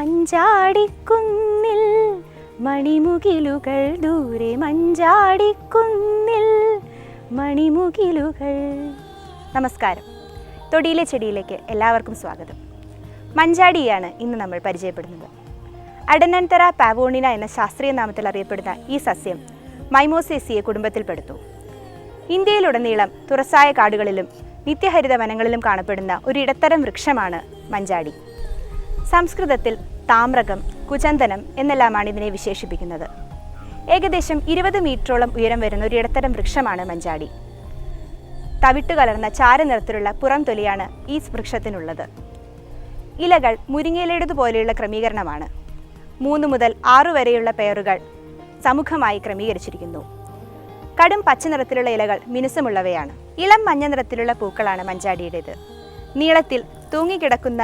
മഞ്ചാടിക്കുന്നിൽ മണിമുകിലുകൾ ദൂരെ, മഞ്ചാടിക്കുന്നിൽ മണിമുകിലുകൾ. നമസ്കാരം. തൊടിയിലെ ചെടിയിലേക്ക് എല്ലാവർക്കും സ്വാഗതം. മഞ്ചാടിയാണ് ഇന്ന് നമ്മൾ പരിചയപ്പെടുന്നത്. അഡനൻതറ പാവോണിന എന്ന ശാസ്ത്രീയ നാമത്തിൽ അറിയപ്പെടുന്ന ഈ സസ്യം മൈമോസേസിയെ കുടുംബത്തിൽപ്പെടുത്തു. ഇന്ത്യയിലുടനീളം തുറസായ കാടുകളിലും നിത്യഹരിത വനങ്ങളിലും കാണപ്പെടുന്ന ഒരു ഇടത്തരം വൃക്ഷമാണ് മഞ്ചാടി. സംസ്കൃതത്തിൽ താമ്രകം, കുചന്ദനം എന്നെല്ലാമാണ് ഇതിനെ വിശേഷിപ്പിക്കുന്നത്. ഏകദേശം 20 മീറ്ററോളം ഉയരം വരുന്ന ഒരു ഇടത്തരം വൃക്ഷമാണ് മഞ്ചാടി. തവിട്ട് കലർന്ന ചാരനിറത്തിലുള്ള പുറം തൊലിയാണ് ഈ വൃക്ഷത്തിനുള്ളത്. ഇലകൾ മുരിങ്ങയിലേതുപോലെയുള്ള ക്രമീകരണമാണ്. 3 മുതൽ 6 വരെയുള്ള പെയറുകൾ സമുഖമായി ക്രമീകരിച്ചിരിക്കുന്നു. കടും പച്ച നിറത്തിലുള്ള ഇലകൾ മിനുസമുള്ളവയാണ്. ഇളം മഞ്ഞ നിറത്തിലുള്ള പൂക്കളാണ് മഞ്ചാടിയുടേത്. നീളത്തിൽ തൂങ്ങിക്കിടക്കുന്ന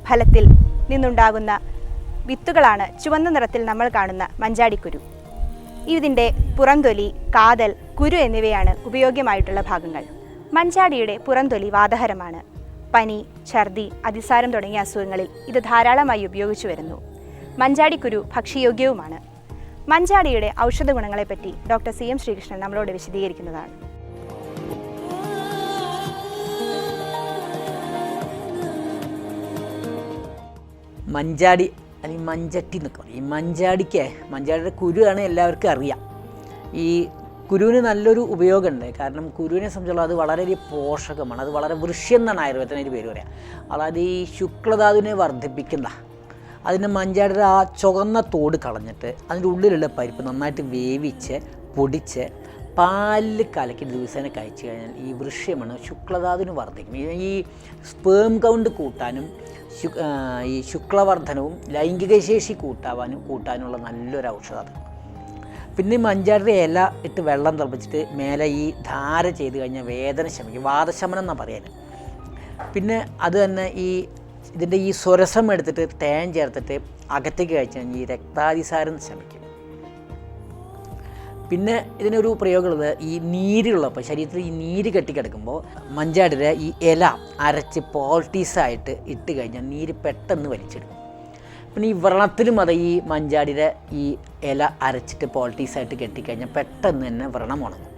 ഫലത്തിൽ നിന്നുണ്ടാകുന്ന വിത്തുകളാണ് ചുവന്ന നിറത്തിൽ നമ്മൾ കാണുന്ന മഞ്ചാടിക്കുരു. ഇതിൻ്റെ പുറംതൊലി, കാതൽ, കുരു എന്നിവയാണ് ഉപയോഗ്യമായിട്ടുള്ള ഭാഗങ്ങൾ. മഞ്ചാടിയുടെ പുറംതൊലി വാതഹരമാണ്. പനി, ഛർദി, അതിസാരം തുടങ്ങിയ അസുഖങ്ങളിൽ ഇത് ധാരാളമായി ഉപയോഗിച്ചു വരുന്നു. മഞ്ചാടിക്കുരു ഭക്ഷ്യയോഗ്യവുമാണ്. മഞ്ചാടിയുടെ ഔഷധ ഗുണങ്ങളെപ്പറ്റി ഡോക്ടർ CM ശ്രീകൃഷ്ണൻ നമ്മളോട് വിശദീകരിക്കുന്നതാണ്. മഞ്ചാടി അല്ലെങ്കിൽ മഞ്ചട്ടി എന്നൊക്കെ പറയും. ഈ മഞ്ചാടിയുടെ കുരുവാണ് എല്ലാവർക്കും അറിയാം. ഈ കുരുവിന് നല്ലൊരു ഉപയോഗമുണ്ട്. കാരണം കുരുവിനെ സംബന്ധിച്ചുള്ള അത് വളരെ പോഷകമാണ്. അത് വളരെ വൃഷ്യം എന്നാണ് ആയുർവേദത്തിന് അതിൻ്റെ പേര് പറയാം. അതായത് ഈ ശുക്ലധാതുവിനെ വർദ്ധിപ്പിക്കുന്ന അതിൻ്റെ മഞ്ചാടിയുടെ ആ ചുവന്ന തോട് കളഞ്ഞിട്ട് അതിൻ്റെ ഉള്ളിലുള്ള പരിപ്പ് നന്നായിട്ട് വേവിച്ച് പൊടിച്ച് പാലിൽ കലക്കി ദിവസേന കഴിച്ചു കഴിഞ്ഞാൽ ഈ വൃഷ്യമാണ് ശുക്ലധാതുവിന് വർദ്ധിക്കും. ഈ സ്പേം കൗണ്ട് കൂട്ടാനും ഈ ശുക്ലവർദ്ധനവും ലൈംഗിക ശേഷി കൂട്ടാനുള്ള നല്ലൊരു ഔഷധമാണ്. പിന്നെ മഞ്ചാടിയുടെ ഇല ഇട്ട് വെള്ളം തിളപ്പിച്ചിട്ട് മേലെ ഈ ധാര ചെയ്ത് കഴിഞ്ഞാൽ വേദന ശമിക്കും. വാദശമനം എന്നാണ് പറയാൻ. പിന്നെ അത് തന്നെ ഇതിൻ്റെ ഈ സ്വരസം എടുത്തിട്ട് തേൻ ചേർത്തിട്ട് അകത്തേക്ക് കഴിച്ചു കഴിഞ്ഞാൽ ഈ രക്താതിസാരം ശമിക്കും. പിന്നെ ഇതിനൊരു പ്രയോഗമുള്ളത് ഈ നീരുള്ളപ്പോൾ ശരീരത്തിൽ ഈ നീര് കെട്ടിക്കിടക്കുമ്പോൾ മഞ്ചാടിയുടെ ഈ ഇല അരച്ച് പോൾട്ടീസായിട്ട് ഇട്ട് കഴിഞ്ഞാൽ നീര് പെട്ടെന്ന് വലിച്ചിടും. പിന്നെ ഈ വ്രണത്തിലും അത് ഈ മഞ്ചാടിയുടെ ഈ ഇല അരച്ചിട്ട് പോൾട്ടീസായിട്ട് കെട്ടിക്കഴിഞ്ഞാൽ പെട്ടെന്ന് തന്നെ വ്രണം ഉണങ്ങും.